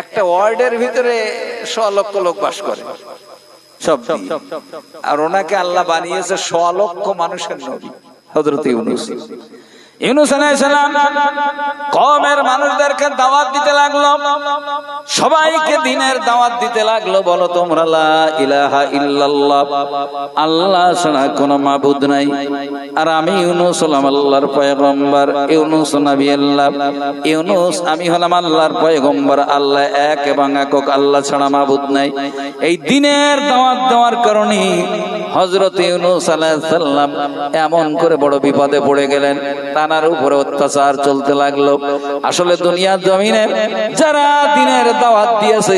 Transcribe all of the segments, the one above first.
একটা ওয়ার্ডের ভিতরে 100 লক্ষ লোক বাস করে সব, আর ওনাকে আল্লাহ বানিয়েছে 100 লক্ষ মানুষের নবী হযরত ইউনূস। ইউনূস আলাইহিস সালাম কওমের মানুষদেরকে দাওয়াত দিতে লাগলো, সবাইকে দ্বীনের দাওয়াত দিতে লাগলো। বলো তোমরা লা ইলাহা ইল্লাল্লাহ, আল্লাহ ছাড়া কোনো মাবুদ নাই, আর আমি ইউনূস হলাম আল্লাহর পয়গম্বর। ইউনূস নবী আল্লাহ, ইউনূস আমি হলাম আল্লাহর পয়গম্বর। আল্লাহ এক এবং একক, আল্লাহ ছাড়া মাবুদ নাই। এই দ্বীনের দাওয়াত দেওয়ার কারণে হযরত ইউনূস আলাইহিস সালাম এমন করে বড় বিপদে পড়ে গেলেন, তার উপরে অত্যাচার চলতে লাগলো। আসলে দুনিয়ার জমিনে যারা দ্বীনের দাওয়াত দিয়েছে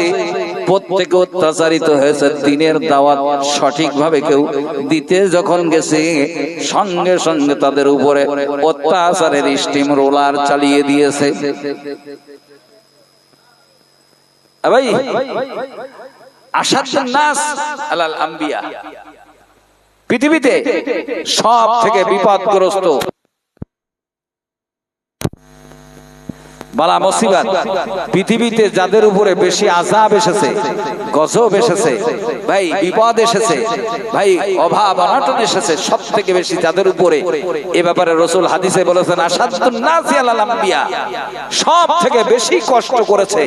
প্রত্যেকে অত্যাচারিত হয়েছে। দ্বীনের দাওয়াত সঠিকভাবে কেউ দিতে যখন গেছে, সঙ্গে সঙ্গে তাদের উপরে অত্যাচারের স্টিম রোলার চালিয়ে দিয়েছে। ভাই, আশাদ্দুন নাস আলাল আম্বিয়া, পৃথিবীতে সব থেকে বিপদগ্রস্ত বালা মুসিবত, পৃথিবীতে যাদের উপরে বেশি আযাব এসেছে, গজব এসেছে, ভাই বিপদ এসেছে, ভাই অভাব অনটন এসেছে, সব থেকে বেশি যাদের উপরে, এ ব্যাপারে রাসূল হাদিসে বলেছেন আশাদ্দুন নাসি আলাল আম্বিয়া, সব থেকে বেশি কষ্ট করেছে,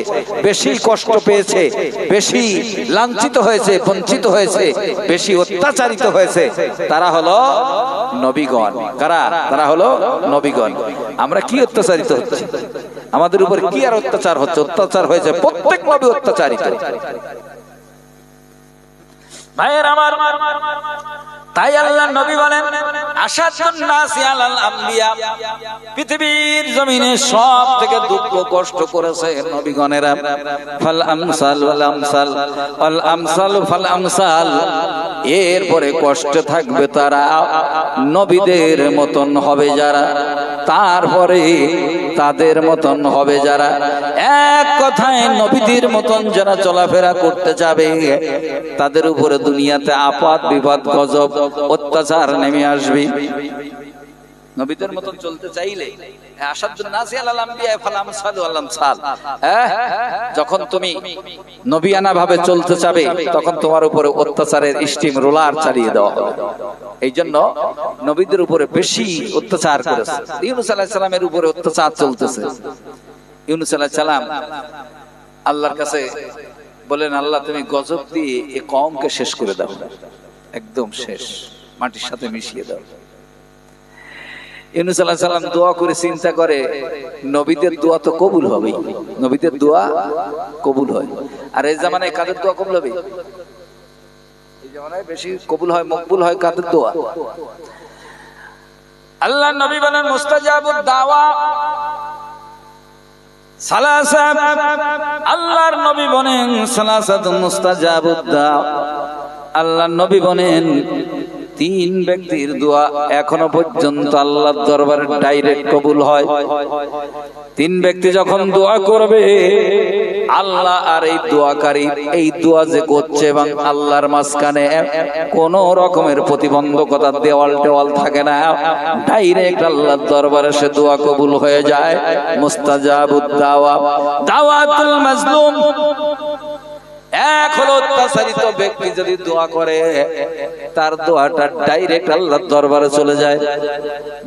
বেশি কষ্ট পেয়েছে, বেশি লাঞ্ছিত হয়েছে, বঞ্চিত হয়েছে, বেশি অত্যাচারিত হয়েছে, তারা হলো নবীগণ। কারা? তারা হলো নবীগণ। আমরা কি অত্যাচারিত হচ্ছে? আমাদের উপর কি আর অত্যাচার হচ্ছে? অত্যাচার হয়েছে, প্রত্যেক নবী অত্যাচারিত। ভাইয়ের আমার, তাই আল্লাহ নবী বলেন আশাদ্দুন নাসি আলাল আম্বিয়া, পৃথিবীর জমিনে সব থেকে দুঃখ কষ্ট করেছে নবীগণেরা। ফাল আমসাল ওয়াল আমসাল ওয়াল আমসাল ফাল আমসাল, এরপরে কষ্ট থাকবে তারা নবীদের মতন হবে যারা, তারপরে তাদের মতন হবে যারা। এক কথায় নবীদের মতন যারা চলাফেরা করতে যাবে, তাদের উপরে দুনিয়াতে আপদ বিপদ গজব অত্যাচার নেমে আসবে। নবীদের মতন চলতে চাইলে আশাদ্দুন নাসি আলাল আম্বিয়া ফাল আমসাল ওয়াল আমসাল, যখন তুমি নবিয়ানা ভাবে চলতে চাবে, তখন তোমার উপরে অত্যাচারের স্টিম রোলার চালিয়ে দেওয়া হবে। এই জন্য নবীদের উপরে বেশি অত্যাচার করেছে। ইউনূস আলাইহিস সালামের উপরে অত্যাচার চলতেছে। ইউনূস আলাইহিস সালাম আল্লাহর কাছে বলেন, আল্লাহ তুমি গজব দিয়ে এই কওমকে শেষ করে দাও, একদম শেষ, মাটির সাথে মিশিয়ে দাও। ইউনূস আলাইহিস সালাম দোয়া করে চিন্তা করে, নবীদের দোয়া তো কবুল হবে, নবীদের দোয়া কবুল হয়। আর এই জামানায় কাদের দোয়া কবুল হবে? এই জামানায় বেশি কবুল হয়, মকবুল হয় কাদের দোয়া? আল্লাহর নবী বলেন মুস্তাজাবুদ দাওয়া সালাসা, আল্লাহর নবী বলেন সালাসাতুন মুস্তাজাবুদ দাওয়া। আল্লাহর নবী বলেন 3 ব্যক্তির দোয়া এখনো পর্যন্ত আল্লাহর দরবারে ডাইরেক্ট কবুল হয়। 3 ব্যক্তি যখন দোয়া করবে, আল্লাহ আর এই দোয়াকারী, এই দোয়া যে করছে এবং আল্লাহর মাঝখানে কোন রকমের প্রতিবন্ধকতা, দেওয়াল টেওয়াল থাকে না, ডাইরেক্ট আল্লাহর দরবারে সে দোয়া কবুল হয়ে যায়। মুস্তাজাবুদ দাওয়া, দাওয়াতুল মাজলুম, এক হলো অত্যাচারিত ব্যক্তি যদি দোয়া করে, তার দোয়াটা ডাইরেক্ট আল্লাহর দরবারে চলে যায়।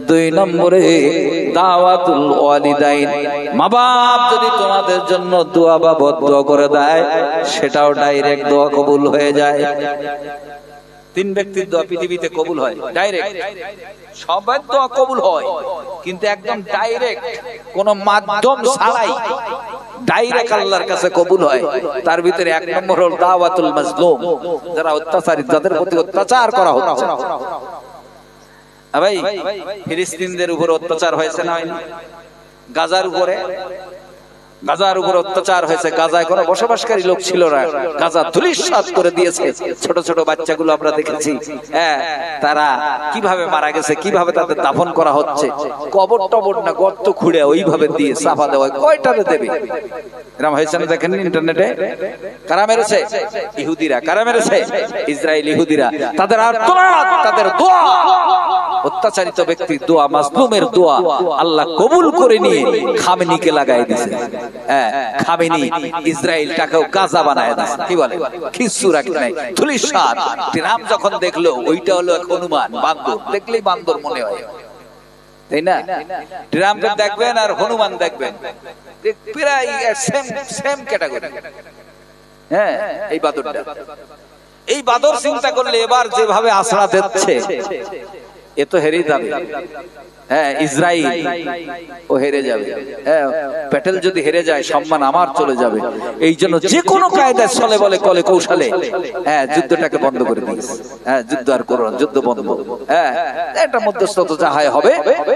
2 নম্বরে দাওয়াতুল ওয়ালিদাইন, মা বাপ যদি তোমাদের জন্য দোয়া বা বদদোয়া করে দেয়, সেটাও ডাইরেক্ট দোয়া কবুল হয়ে যায়। 3 ব্যক্তির দোয়া পৃথিবীতে কবুল হয় ডাইরেক্ট। সবার দোয়া কবুল হয়, কিন্তু একদম ডাইরেক্ট, কোন মাধ্যম ছাড়াই ডাইরেক্ট আল্লাহর কাছে কবুল হয়। তার ভিতরে 1 নম্বর হল দাওয়াতুল মাজলুম, যারা অত্যাচারিত, যাদের প্রতি অত্যাচার করা হচ্ছে। ভাই, ফিলিস্তিনদের উপর অত্যাচার হয়েছে না হয়নি? গাজার উপরে অত্যাচার হয়েছে। গাজায় কোনো বসবাসকারী লোক ছিল না, গাজা ধূলিসাৎ করে দিয়েছে। ছোট ছোট বাচ্চাগুলো আমরা দেখেছি, তারা কিভাবে মারা গেছে, কিভাবে তাদের দাফন করা হচ্ছে, কবর টবর না গর্ত খুঁড়ে ওইভাবে দিয়ে চাপা দেওয়া। কয়টারে দেবে? এরকম হয়েছে না? দেখেন ইন্টারনেটে। কারা মেরেছে? ইহুদিরা। কারা মেরেছে? ইসরায়েল ইহুদিরা। তাদের আর্তনাদ, তাদের দোয়া অত্যাচারিত ব্যক্তির দোয়া, মাজলুমের দোয়া আল্লাহ কবুল করে নিয়ে খামেনিকে লাগাই দিয়েছে। হ্যাঁ, খামেনি ইসরায়েলটাকেও গাজা বানায় দিয়েছে। কি বলে, কিচ্ছু রাখে নাই, ধুলিসাৎ। ট্রাম্প যখন দেখলো ওইটা হলো এক হনুমান, বান্দর, দেখলেই বান্দর মনে হয়, তাই না? ট্রাম্পের দেখবেন আর হনুমান দেখবেন, প্রায় সেম ক্যাটাগরি। হ্যাঁ, এই বাদরটা, এই বাদর চিন্তা করলে এবার যেভাবে আশ্রা দিচ্ছে এ তো হেরে যাবে। হ্যাঁ, ইসরায়েল ও হেরে যাবে। হ্যাঁ, প্যাটেল যদি হেরে যায় সম্মান আমার চলে যাবে। এই জন্য যে কোনো কায়দায় চলে বলে কলে কৌশলে হ্যাঁ যুদ্ধটাকে বন্ধ করে দিয়েছে। হ্যাঁ, যুদ্ধ আর করো না, যুদ্ধ বন্ধ। হ্যাঁ, একটা মধ্যস্থতা যা হয় হবে,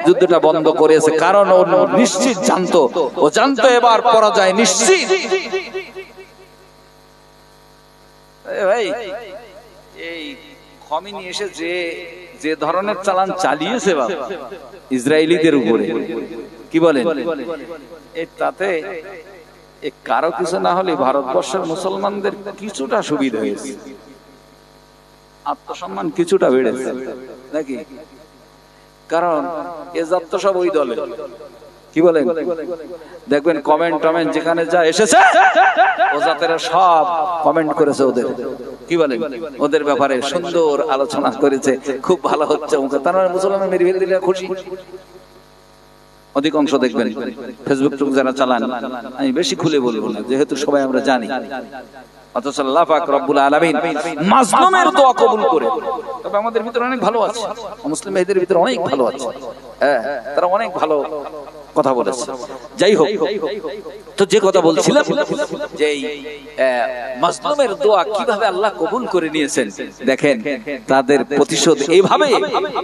যুদ্ধটা বন্ধ করেছে। কারণ ও নিশ্চিত জানতো, ও জানতো এবার পরাজয় নিশ্চিত। ভাই, এই খমেনি এসে যে ধরনের চালান চালিয়েছে বাবা ইসরায়েলিদের উপরে, কি বলেন, তাতে কারো কিছু না হলে ভারতবর্ষের মুসলমানদের কিছুটা সুবিধা হয়েছে, আত্মসম্মান কিছুটা বেড়েছে নাকি? কারণ এ জাত তো সব ওই দলে, কি বলেন, দেখবেন কমেন্ট যেখানে যা এসেছে ও জাতেরা সব কমেন্ট করেছে ওদের, কি বলেন, ওদের ব্যাপারে সুন্দর আলোচনা করেছে, খুব ভালো হচ্ছে। তার মানে মুসলমান মেরে ফেলে দিলে খুশি। অধিকাংশ দেখবেন ফেসবুক টুক যারা চালান, আমি বেশি খুলে বলবো না যেহেতু সবাই আমরা জানি, অথচ আল্লাহ পাক রব্বুল আলামিন মাজলুমের দোয়া কবুল করে। তবে আমাদের ভিতরে অনেক ভালো আছে, মুসলিম ভাইদের ভিতরে অনেক ভালো আছে। হ্যাঁ, তারা অনেক ভালো কথা বলেছে। যাই হোক, তো যে কথা বলছিলাম যে মাজলুমের দোয়া কিভাবে আল্লাহ কবুল করে নিয়েছেন, দেখেন তাদের প্রতিশোধ এইভাবে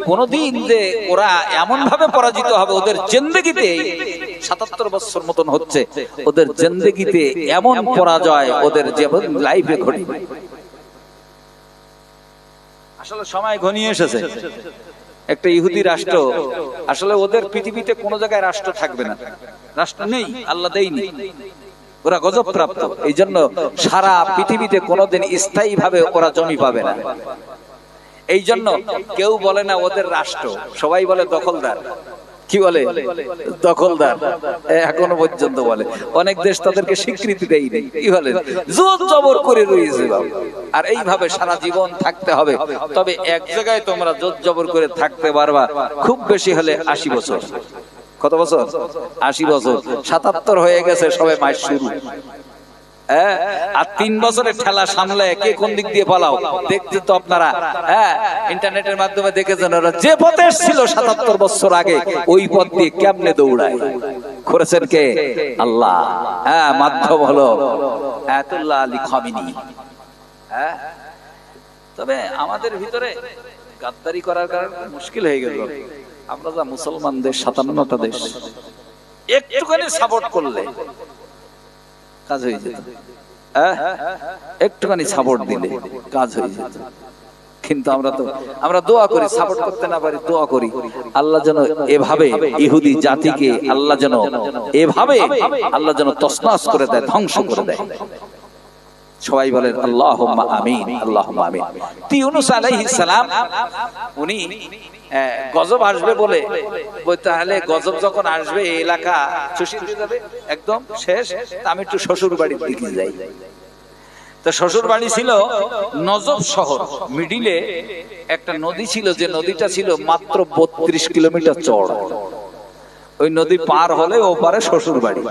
কোনদিন যে ওরা এমন ভাবে পরাজিত হবে, ওদের জিন্দেগিতে ৭৭ বছর মতন হচ্ছে, ওদের জিন্দেগিতে এমন পরাজয় ওদের জীবন লাইফে ঘটে। আসলে সময় ঘনিয়ে এসেছে, একটা ইহুদি রাষ্ট্র, আসলে ওদের পৃথিবীতে কোন জায়গায় রাষ্ট্র থাকবে না, রাষ্ট্র নেই, আল্লাহ দেয়নি, ওরা গজব প্রাপ্ত। এই জন্য সারা পৃথিবীতে কোনোদিন স্থায়ী ভাবে ওরা জমি পাবে না। এই জন্য কেউ বলে না ওদের রাষ্ট্র, সবাই বলে দখলদার। কি বলে, দখলদার, এখনো পর্যন্ত বলে। অনেক দেশ তাদেরকে স্বীকৃতি দেয়নি, কি বলে, জোর জবর করে রয়েছে। আর এইভাবে সারা জীবন থাকতে হবে। তবে এক জায়গায় তোমরা জোর জবর করে থাকতে পারবা খুব বেশি হলে ৮০ বছর। কত বছর? ৮০ বছর। ৭৭ হয়ে গেছে সবে মাস শুরু। আর ৩ বছরের ঠেলা সামলে কে কোন দিক দিয়ে পালাও দেখতে তো আপনারা ইন্টারনেটের মাধ্যমে দেখেছেন। ওরা যে পথে ছিল ৭৭ বছর আগে ওই পথ দিয়ে কেমনে দৌড়ায়, করেছেন কে? আল্লাহ। মাধ্যম হলো আয়াতুল্লাহ আলী খামেনি। তবে আমাদের ভিতরে গাদ্দারি করার কারণে মুশকিল হয়ে গেল। আমরা যা মুসলমান দেশ, ৫৭টা দেশ, একটুখানি সাপোর্ট করলে কাজ হয়ে যেত, একটুখানি সাপোর্ট দিলে কাজ হয়ে যেত। কিন্তু আমরা দোয়া করি, সাপোর্ট করতে না পারি, দোয়া করি আল্লাহ যেন এভাবে ইহুদি জাতিকে আল্লাহ যেন তছনছ করে দেয়, ধ্বংস করে দেয়। সবাই বলেন আল্লাহুম্মা আমিন, আল্লাহুম্মা আমিন। ইউনূস আলাইহিস সালাম উনি গজব আসবে বলে, তাহলে গজব যখন আসবে এই এলাকা চষিয়ে দিয়ে যাবে, একদম শেষ। আমি একটু শ্বশুর বাড়ির দিকে যাই। তো শ্বশুর বাড়ি ছিল নজব শহর, মিডিলে একটা নদী ছিল, যে নদীটা ছিল মাত্র ৩২ কিলোমিটার চওড়া। ওই নদী পার হলে ওপারে শ্বশুর বাড়ি।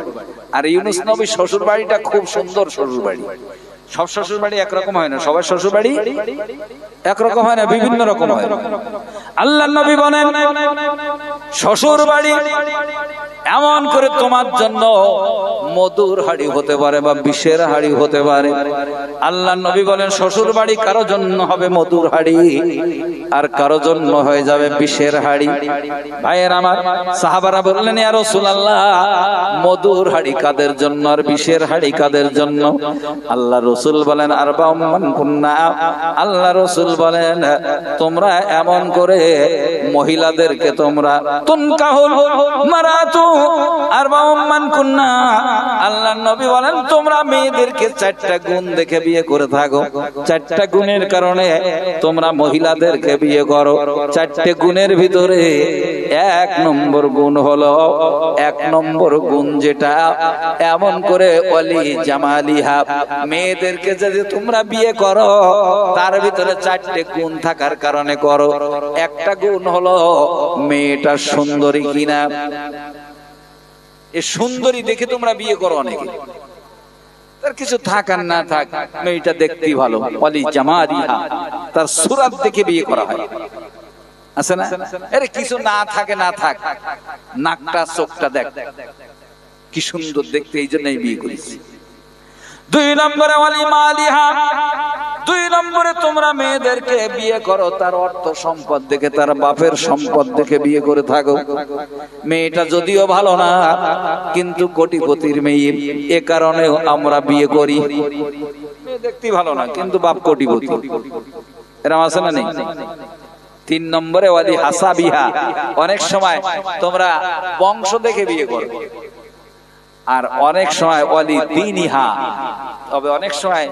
আর ইউনূস নবীর শ্বশুর বাড়িটা খুব সুন্দর শ্বশুর বাড়ি। সব শ্বশুর বাড়ি একরকম হয় না, সবার শ্বশুর বাড়ি একরকম হয় না, বিভিন্ন রকম হয়। আল্লাহর নবী বলেন শ্বশুর বাড়ি এমন করে তোমার জন্য মধুর হাড়ি হতে পারে বা বিষের হাড়ি হতে পারে। আল্লাহর নবী বলেন শ্বশুর বাড়ি কারো জন্য হবে মধুর হাড়ি, আর কারো জন্য হয়ে যাবে বিষের হাড়ি। ভাইয়ের আমার, সাহাবারা বললেন ইয়া রাসূলুল্লাহ, মধুর হাড়ি কাদের জন্য আর বিষের হাড়ি কাদের জন্য? আল্লাহ রাসূল বলেন আরবাউম মান কুন্না। আল্লাহ রাসূল বলেন তোমরা এমন করে মহিলাদেরকে তোমরা তুনকাহুল মারাতু আরবাউম মান কুন্না, আল্লাহর নবী বলেন তোমরা মেয়েদেরকে 4টা গুণ দেখে বিয়ে করে থাকো। 4টা গুণের কারণে তোমরা মহিলাদেরকে বিয়ে করো। 4টে গুণের ভিতরে 1 নম্বর গুণ হলো, 1 নম্বর গুণ যেটা এমন করে ওয়ালি জামালিহা, মেয়েদেরকে যদি তোমরা বিয়ে করো তার ভিতরে 4টে গুণ থাকার কারণে করো। একটা গুণ হলো মেয়েটা সুন্দরী কিনা, এই সুন্দরী দেখে তোমরা বিয়ে করো। অনেকে তার কিছু থাক আর না থাক, মেয়েটা দেখতেই ভালো, ওয়ালি জামালিহা, তার সুরাত দেখে বিয়ে করা হয়, আছে না? আরে কিছু না থাকে না থাক, নাকটা চোখটা দেখ কি সুন্দর দেখতে, এই জন্যই বিয়ে করেছি। 2 নম্বরে ওয়ালি মালিহা, 2 নম্বরে তোমরা মেয়েদেরকে বিয়ে করো তার অর্থ সম্পদ দেখে, তার বাপের সম্পদ দেখে বিয়ে করে থাকো। মেয়েটা যদিও ভালো না কিন্তু কোটিপতির মেয়ে, এ কারণে আমরা বিয়ে করি। মেয়ে দেখতে ভালো না কিন্তু বাপ কোটিপতি, এরকম আছে না নেই? 3 নম্বরে ওয়ালি হাসাবিহা, অনেক সময় তোমরা বংশ দেখে বিয়ে করো, আর অনেক সময় ওয়ালি দীনিহা, তবে অনেক সময়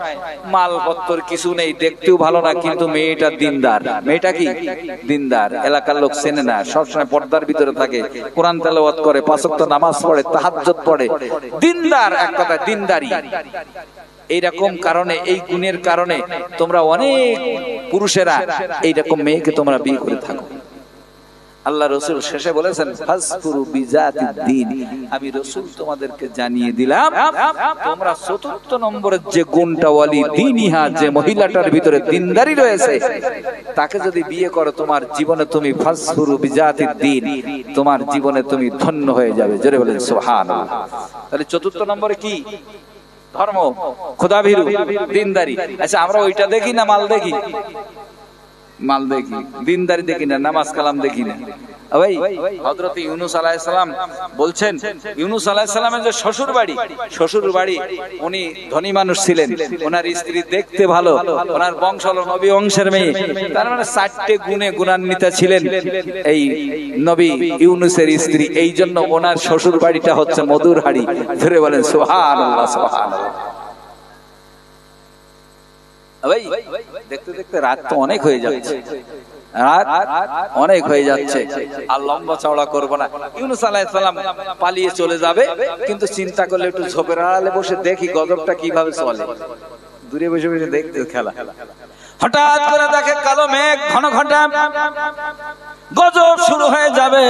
মালপত্র কিছু নেই, দেখতেও ভালো না কিন্তু মেয়েটা দিনদার। মেয়েটা কি দিনদার, এলাকার লোক চেনে না, সবসময় পর্দার ভিতরে থাকে, কোরআন তেলাওয়াত করে, 5 ওয়াক্ত নামাজ পড়ে, তাহাজ্জুদ পড়ে, দিনদার, এক কথা দিনদারি। এইরকম কারণে, এই গুণের কারণে তোমরা অনেক পুরুষেরা এইরকম মেয়েকে তোমরা বিয়ে করে থাকো। আল্লাহ রাসূল শেষে বলেছেন ফাসফুরু বিজাতিদ্দিন, আমি রাসূল তোমাদেরকে জানিয়ে দিলাম তোমরা 4র্থ নম্বরের যে গুণটা ওয়ালি দীনিহা, যে মহিলাটার ভিতরে দিনদারি রয়েছে, তাকে যদি বিয়ে করো তোমার জীবনে তুমি ফাসফুরু বিজাতিদ্দিন, তোমার জীবনে তুমি ধন্য হয়ে যাবে। জোরে বলেন সুবহানাল্লাহ। তাহলে 4র্থ নম্বরে কি? ধর্ম, খোদাভীরু, দিনদারি। আচ্ছা আমরা ওইটা দেখি না মাল দেখি? মাল দেখি, দিনদারি দেখি না, নামাজ কালাম দেখি না। ভাই হযরত ইউনূস আলাইহিস সালাম বলছেন, ইউনূস আলাইহিস সালামের যে শ্বশুর বাড়ি উনি ধনী মানুষ ছিলেন, ওনার স্ত্রী দেখতে ভালো, ওনার বংশ হলো নবী বংশের মেয়ে, তার মানে 4টে গুণে গুণান্বিতা ছিলেন এই নবী ইউনূসের স্ত্রী। এই জন্য ওনার শ্বশুর বাড়িটা হচ্ছে মধুর হাড়ি। ধরে বলেন সুবহানাল্লাহ সুবহানাল্লাহ। ভাই দেখতে দেখতে রাত তো অনেক হয়ে যাচ্ছে, রাত অনেক হয়ে যাচ্ছে, আর লম্বা চওড়া করবো না। ইউনূস আলাইহিস সালাম পালিয়ে চলে যাবে, কিন্তু চিন্তা করলে একটু ঝোপের আড়ালে বসে দেখি গজবটা কিভাবে চলে। দূরে বসে বসে দেখতে খেলা, হঠাৎ করে দেখে কালো মেঘ ঘন ঘটা, গজব শুরু হয়ে যাবে।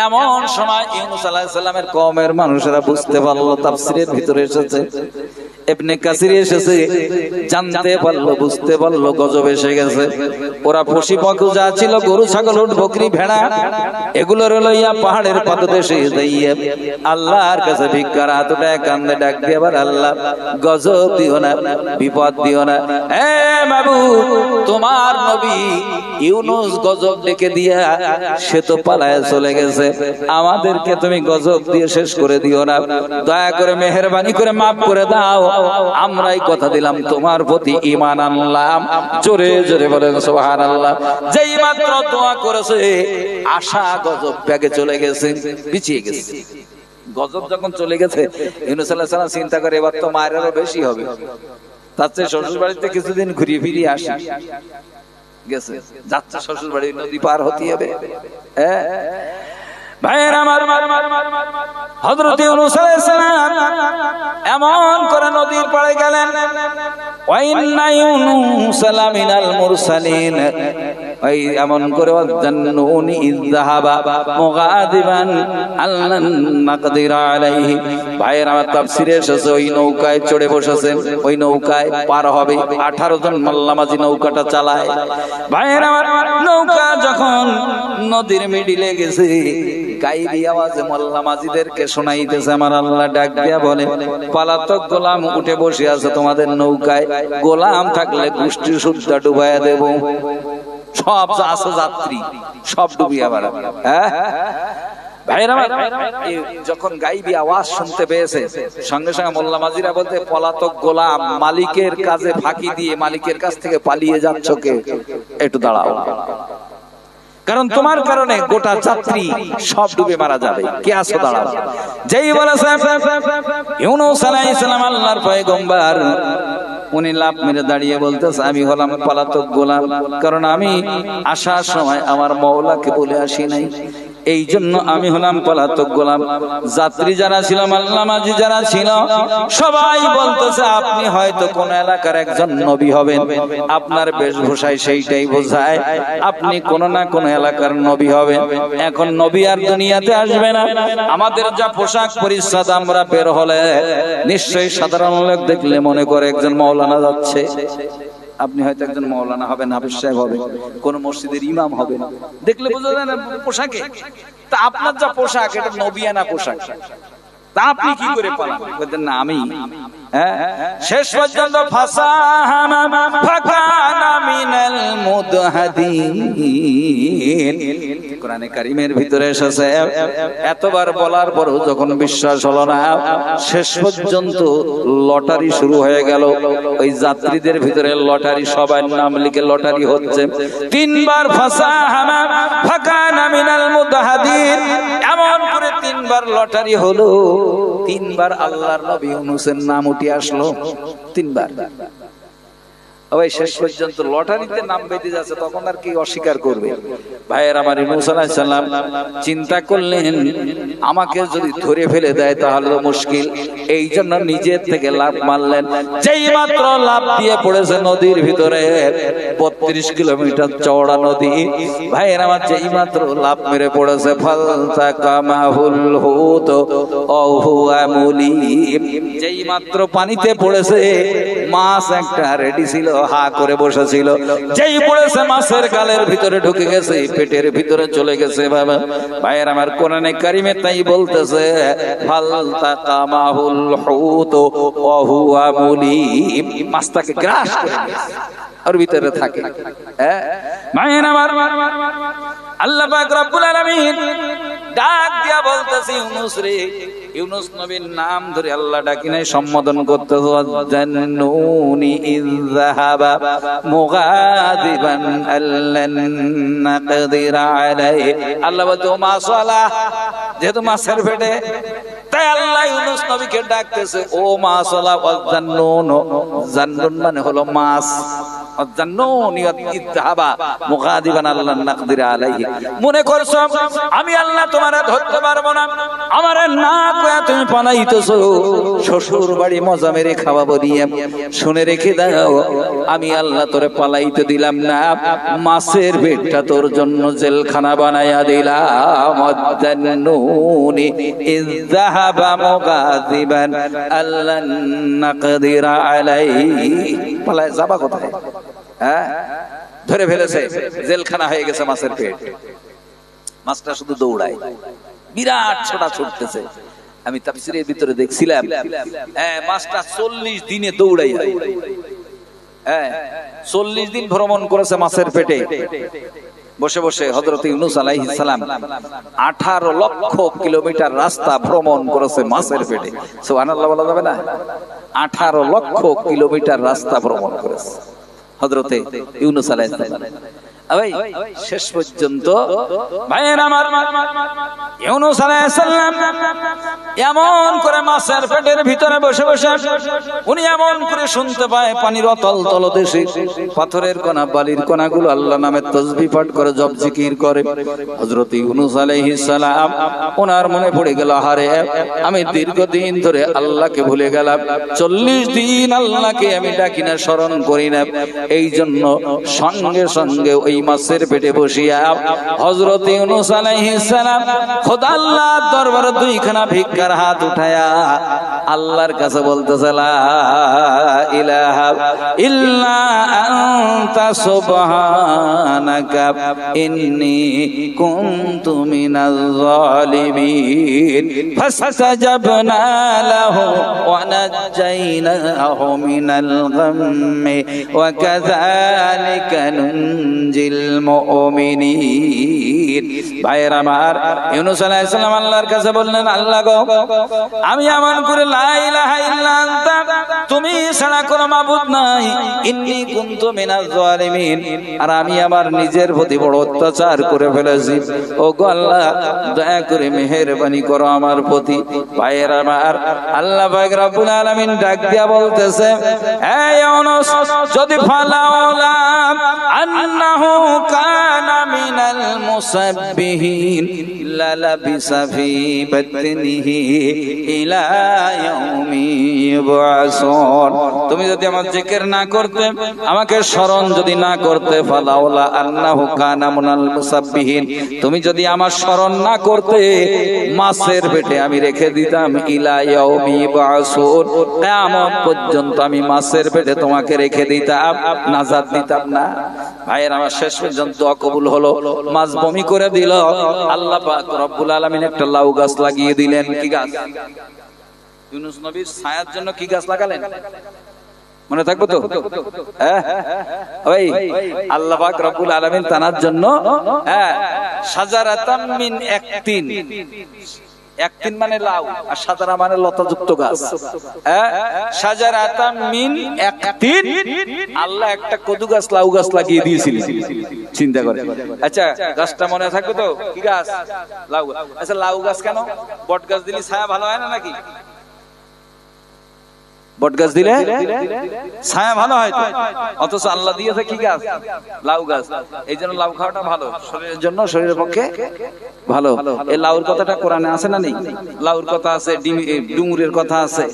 এমন সময় ইউনূস আলাইহিস সালামের কওমের মানুষেরা বুঝতে পারলো, তাফসীরের ভিতরে এসেছে, ইবনে কাসির এসেছে, জানতে পারলো, বুঝতে পারলো গজব এসে গেছে। ওরা পশু পাখি যা ছিল, গরু ছাগল উট বকরি ভেড়া, এগুলোর লইয়া পাহাড়ের পাদদেশে যাইয়া আল্লাহর কাছে ভিক্ষার হাত উঠায় কান্দে ডাক দিয়ে, আবার আল্লাহ গজব দিও না, বিপদ দিও না, হে মাবুদ তোমার নবী ইউনূস গজব ডেকে দিয়া সে তো পালায় চলে গেছে, আমাদেরকে তুমি গজব দিয়ে শেষ করে দিও না, দয়া করে মেহেরবানি করে মাফ করে দাও, আমরাই কথা দিলাম তোমার প্রতি ঈমান আনলাম। জোরে জোরে বলেন সুবহানাল্লাহ। যেই মাত্র দোয়া করেছে আশা গজব ব্যাগে চলে গেছে, পিছিয়ে গেছে। গজব যখন চলে গেছে ইউনূস আলাইহিস সালাম চিন্তা করে এবার তো মায়ের আরো বেশি হবে, তার চেয়ে শ্বশুর বাড়িতে কিছুদিন ঘুরিয়ে ফিরিয়ে আসি। গেছে, যাচ্ছে শ্বশুর বাড়ি, নদী পার হতে হবে। ভাইয়ের আমার, হযরত ইউনূস আলাইহিস সালাম এমন করে নদীর পাড়ে গেলেন। ওয়া ইন্না ইউনূস লামিনাল মুরসালিন, ওই এমন করে জান্নুনি ইযহাবা মুগাদিবান আল্লান নাকদির আলাইহি। ভাইয়ের আমার তাফসীরে এসেছে ওই নৌকায় চড়ে বসেছেন, ওই নৌকায় পার হবে। 18 জন মাল্লামাজি নৌকাটা চালায়। ভাইয়ের আমার নৌকা যখন নদীর মিডিলে গেছে, গাইবি আওয়াজে মাল্লামাজিদেরকে শোনাইতেছে, আমার আল্লাহ ডাক দিয়া বলে, পলাতক গোলাম উঠে বসে আছে তোমাদের নৌকায়, গোলাম থাকলে গোষ্ঠী সুদ্ধা ডুবাইয়া দেব, সব আছে যাত্রী সব ডুবিয়ে বেড়াবে। হ্যাঁ ভাইরা, যখন গাইবি আওয়াজ শুনতে পেয়েছে সঙ্গে সঙ্গে মোল্লা মাজিরা বলতে, পলাতক গোলাম মালিকের কাজে ফাঁকি দিয়ে মালিকের কাছ থেকে পালিয়ে যাচ্ছ কে, একটু দাঁড়াও। কারণ তোমার কারণে গোটা যাত্রী সব ডুবে মারা যাবে। কে আছো দাঁড়াও। যেই বলেছে ইউনূস আলাইহিস সালাম আল্লাহর পয়গম্বর, উনি লাফ মেরে দাঁড়িয়ে বলতেছে আমি হলাম পলাতক গোলাম, কারণ আমি আসার সময় আমার মাওলাকে বলে আসি নাই, এই জন্য আমি হলাম পলাতক গোলাম। যাত্রী যারা ছিল, মাল্লা মাঝি যারা ছিল, সবাই বলতেছে আপনি হয়তো কোন এলাকার একজন নবী হবেন, আপনার বেশভূষায় সেইটাই বোঝায় আপনি কোন না কোন এলাকার নবী হবেন। এখন নবী আর দুনিয়াতে আসবে না, আমাদের যা পোশাক পরিচ্ছদ আমরা বের হলে নিশ্চয়ই সাধারণ লোক দেখলে মনে করে একজন মাওলানা যাচ্ছে। আপনি হয়তো একজন মাওলানা হবেন, হাফেজ সাহেব হবেন, কোন মসজিদের ইমাম হবেন, দেখলে বোঝা যায় না পোশাকে। তা আপনার যা পোশাক এটা নবিয়ানা পোশাক, তা আপনি কি করে পালান? বলতেন না আমি। শেষ পর্যন্ত কোরআনে কারীমের ভিতরে এসেছে, এতবার বলার পরও যখন বিশ্বাস হলো না, শেষ পর্যন্ত লটারি শুরু হয়ে গেল। ওই যাত্রীদের ভিতরে লটারি, সবার নাম লিখে লটারি হচ্ছে। 3 বার ফাসাহামা ফাকানা মিনাল মুদহাদিন, এমন করে 3 বার লটারি হলো। 3 বার আল্লাহর নবী ইউনূসের নাম উঠে আসলো, 3 বার। ওই শেষ পর্যন্ত লটারিতে নাম বেঁধে যাচ্ছে, তখন আর কি অস্বীকার করবে? ভাইয়ের আমার, ইউনূস আলাইহিস সালাম চিন্তা করলেন আমাকে যদি ধরে ফেলে দেয় তাহলে তো মুশকিল, এই জন্য নিজের থেকে লাফ মারলেন। যেই মাত্র লাফ দিয়ে পড়েছে নদীর ভিতরে, 32 কিলোমিটার চওড়া নদী। ভাইয়ের আমার, যেই মাত্র লাফ মেরে পড়েছে, ফালতাকামাহুল হুত ওয়া হুয়া মুলিম, যেই মাত্র পানিতে পড়েছে, মাছ একটা রেডি ছিল, হা করে বসেছিল, যেই পড়েছে মাছের গালের ভিতরে ঢুকে গেছে, পেটের ভিতরে চলে গেছে। বাবা ভাইয়ের আমার, কোরআনে কারীমে তাই বলতেছে ফালতাকামাহুল হুত ওয়া হুয়া মুলিম, মাছটাকে গ্রাস করে ওর ভিতরে থাকে। ভাইয়ের আমার, আল্লাহ পাক রব্বুল আলামিন ডাক দিয়া বলতেছে ইউনূস রে, ইউনূস নবীর নাম ধরে আল্লাহ ডাকি নাই, সম্বোধন করতেছে জান্নুনি ইযহাবা মুগাদিবান আল্লান নাকদির আলাইহি। আল্লাহ বলতে ও মাশাআল্লাহ, যেহেতু মাছের পেটে, তাই আল্লাহ ইউনূস নবীকে ডাকতেছে ও মাশাআল্লাহ। জান্নুন, জান্নুন মানে হলো মাছ, জান্নুনি ইযহাবা মুগাদিবান আল্লান নাকদির আলাইহি। মনে করছো আমি আল্লাহ তোমারে ধরতে পারবো না, আমারে না কইয়া তুমি পালাইতেছো, শ্বশুর বাড়ি মজা মেরে খাওয়াবো দিয়ে। শুনে রেখে দাও, আমি আল্লাহ তোরে পালাইতে দিলাম না, মাছের পেটটা তোর জন্য জেলখানা বানায়া দিলাম। জান্নুনি ইযহাবা মুগাদিবান আল্লান নাকদির আলাইহি। পালায় যাবা কোথায়? ধরে ফেলেছে, জেলখানা হয়ে গেছে মাছের পেট। মাছটা শুধু দৌড়ায়, বিরাট ছোটা ছুটতেছে। আমি তাফসীরের ভিতরে দেখছিলাম, মাছটা 40 দিনে দৌড়াই, 40 দিন ভ্রমণ করেছে মাছের পেটে বসে বসে। হযরত ইউনূস আলাইহিস সালাম 18 লক্ষ কিলোমিটার রাস্তা ভ্রমণ করেছে মাছের পেটে। সুবহানাল্লাহ বলা যাবে না? 18 লক্ষ কিলোমিটার রাস্তা ভ্রমণ করেছে হযরত ইউনূস আলাইহিস সালাম। শেষ পর্যন্ত ভাইয়ের আমার, ইউনূস আলাইহিস সালাম এমন করে মাছের পেটের ভিতরে বসে বসে উনি এমন করে শুনতে পায় পানির অতল তলদেশে পাথরের কণা, বালির কণাগুলো আল্লাহ নামে তাসবিহ পাঠ করে, জপ জিকির করে। হযরত ইউনূস আলাইহিস সালাম ওনার মনে পড়ে গেল, আহারে আমি দীর্ঘদিন ধরে আল্লাহকে ভুলে গেলাম, 40 দিন আল্লাহকে আমি ডাকি না, স্মরণ করি না। এই জন্য সঙ্গে সঙ্গে ওই মাছের পেটে বসিয়া হযরত ইউনূস আলাইহিস সালাম খোদা আল্লাহর দরবারে 2খানা ভিক্ষার হাত উঠায়া আল্লাহর কাছে বলতেছে, লা ইলাহা ইল্লা আনতা সুবহানাকা ইন্নী কুনতু মিনাজ জালিমিন। ফাসতাজাবনা লাহু ওয়া নাজ্জাইনাহু মিনাল গাম্মি ওয়া কাযালিকা নুনজিল মুমিনিন। ভাইয়ের আমার, ইউনূস আলাইহিস সালাম আল্লাহর কাছে বললেন, আল্লাহ গো, আমি এমন করে লা ইলাহা ইল্লা আনতা তুমি ছাড়া কোনো মাবুদ নাই, ইন্নী কুনতু মিনাজ জালিমিন, আর আমি আমার নিজের প্রতি বড় অত্যাচার করে ফেলেছি। ও গো আল্লাহ, দয়া করে মেহেরবানি করো আমার প্রতি। ভাইয়ের আমার, আল্লাহ পাক রব্বুল আলামিন ডাক দিয়া বলতেছে, হে ইউনূস, যদি ফালাউলা আন্নাহু কানা মিনাল মুসাব্বিহিন লালাবিসা ফি বাতনিহি ইলা ইয়াউমি ইউবআসুন। তুমি যদি আমার জিকির না করতে, আমাকে স্মরণ যদি না করতে, ফালাউলা আন্নাহু কানা মিনাল মুসাব্বিহিন, তুমি যদি আমার স্মরণ না করতে, মাছের পেটে আমি রেখে দিতাম, ইলা ইয়াউমি ইউবআসুন, কিয়ামত পর্যন্ত আমি মাছের পেটে তোমাকে রেখে দিতাম, নাজাত দিতাম না। ভাইয়ের আমার, শেষ পর্যন্ত দোয়া কবুল হলো, মাছ বমি করে দিল। আল্লাহ পাক রব্বুল আলামিন একটা লাউ গাছ লাগিয়ে দিলেন। কি গাছ? ইউনূস নবীর ছায়ার জন্য কি গাছ লাগালেন? মনে থাকবে তো? ওই আল্লাহ পাক রব্বুল আলামিন তানার জন্য শাজারাতাম মিন একতিন, একতিন মানে লাউ, আর সাজারা মানে লতাযুক্ত গাছ। শাজারাতাম মিন একতিন, আল্লাহ একটা কদু গাছ, লাউ গাছ লাগিয়ে দিয়েছিলেন। চিন্তা করে। আচ্ছা, গাছটা মনে থাকবে তো? কি গাছ? লাউ গাছ। আচ্ছা, লাউ গাছ কেন? বট গাছ দিলে ছায়া ভালো হয় না নাকি? বট গাছ দিলে ছায়া ভালো হয় তো, অথচ আল্লাহ দিয়েছে কি গাছ? লাউ গাছ। এই জন্য লাউ খাওয়াটা ভালো শরীরের জন্য, শরীরের পক্ষে ভালো। এই লাউর কথাটা কোরআনে আছে না নেই? লাউর কথা আছে, ডুমুরের কথা আছে,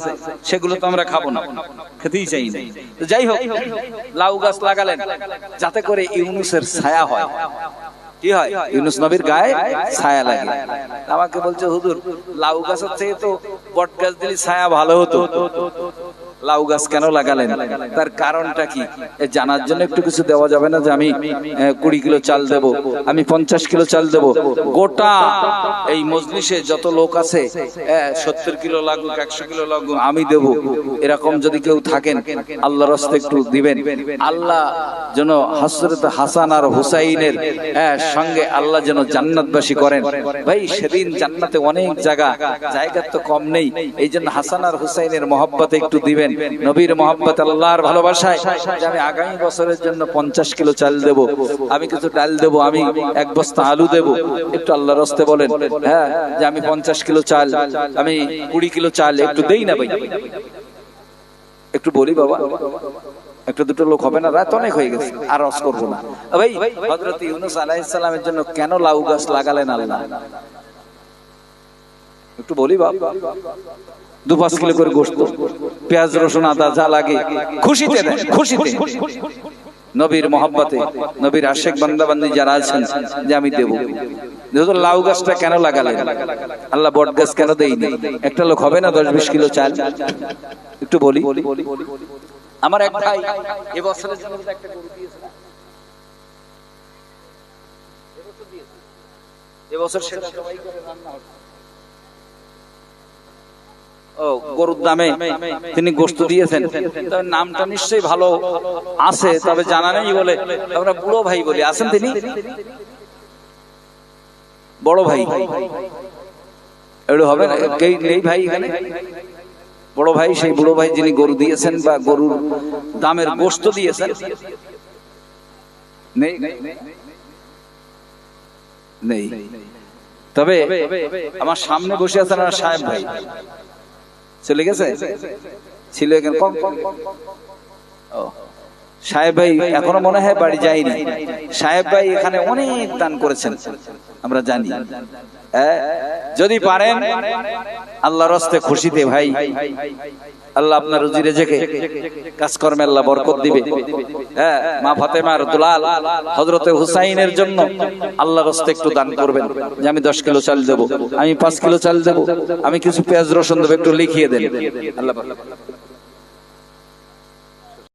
সেগুলো তো আমরা খাবো না, খেতেই চাই না। যাই হোক, লাউ গাছ লাগালেন যাতে করে ইউনূসের ছায়া হয়। কি হয়? ইউনূস নবীর গায়ে ছায়া লাগে। আমাকে বলছে, হুজুর, লাউ গাছের চেয়ে তো বট গাছ দিলে ছায়া ভালো হতো, লাউ গাছ কেন লাগালেন? তার কারণটা কি জানার জন্য একটু কিছু দেওয়া যাবে না? যে আমি 20 কিলো চাল দেব, আমি 50 কিলো চাল দেব, গোটা এই মজলিসে যত লোক আছে 70 কিলো লাগুক, 100 কিলো লাগুক, আমি দেব, এরকম যদি কেউ থাকেন, আল্লাহর রাস্তায় একটু দিবেন। আল্লাহ যেন হযরত হাসান আর হুসাইনের সঙ্গে আল্লাহ যেন জান্নাতবাসী করেন। ভাই, সেদিন জান্নাতে অনেক জায়গা তো কম নেই, এই জন্য হাসান আর হুসাইনের মহব্বতে একটু দিবেন, নবীর মহব্বত, আল্লাহর ভালোবাসায়। যে আমি আগামী বছরের জন্য 50 কিলো চাল দেব, আমি কিছু ডাল দেব, আমি 1 বস্তা আলু দেব, একটু আল্লাহর রাস্তায় বলেন। হ্যাঁ, যে আমি 50 কিলো চাল, আমি 20 কিলো চাল একটু দেই না ভাই, একটু বলি বাবা, একটা দুটো লোক হবে না? রাত অনেক হয়ে গেছে, আর রস করবো না ভাই। হযরত ইউনূস আলাইহিস সালামের জন্য কেন লাউ গাছ লাগালেন আল্লাহ? একটু বলি বাবা। 2-5 কিলো করে গোশত, পেঁয়াজ, রসুন, আদা যা লাগে খুশিতে দেন, খুশিতে। নবীর মহব্বতে, নবীর আশিক বান্দা বান্দি যারা আছেন, যে আমি দেব। লাউ গাছটা কেন লাগালেন আল্লাহ? বট গাছ কেন দেয়নি? একটা লোক হবে না 10-20 কিলো চাল? একটু বলি। আমার এক ভাই এবছরের জন্য একটা গরু দিয়েছে, এবছর সেটা সবাই করে রান্না হচ্ছে। গরুর দামে তিনি গোশত দিয়েছেন, তবে নামটা নিশ্চয়ই ভালো আছে, তবে জানা নেই বলে আমরা বুড়ো ভাই বলি। আছেন তিনি? বড় ভাই এগুলো হবে না, এই ভাই এখানে বড় ভাই, সেই বুড়ো ভাই যিনি গরু দিয়েছেন বা গরুর দামের গোশত দিয়েছেন, নেই নেই। তবে আমার সামনে বসে আছেন আমার সাহেব ভাই, চলে গেছে, ছিল এখানে কম। সাহেব ভাই এখনো মনে হয় বাড়ি যায়নি। সাহেব ভাই এখানে অনেক দান করেছেন, আমরা জানি। যদি পারেন আল্লাহর রাস্তায় খুশিতে ভাই, আল্লাহ আপনার রুজি রেজেকে কাজকর্মে আল্লাহ বরকত দিবে। মা ফাতেমার দুলাল হযরতে হুসাইনের জন্য আল্লাহর রাস্তায় একটু দান করবেন, যে আমি 10 কিলো চাল দেব, আমি 5 কিলো চাল দেব, আমি কিছু পেঁয়াজ রসুন দেব, একটু লিখিয়ে দেন। আল্লাহ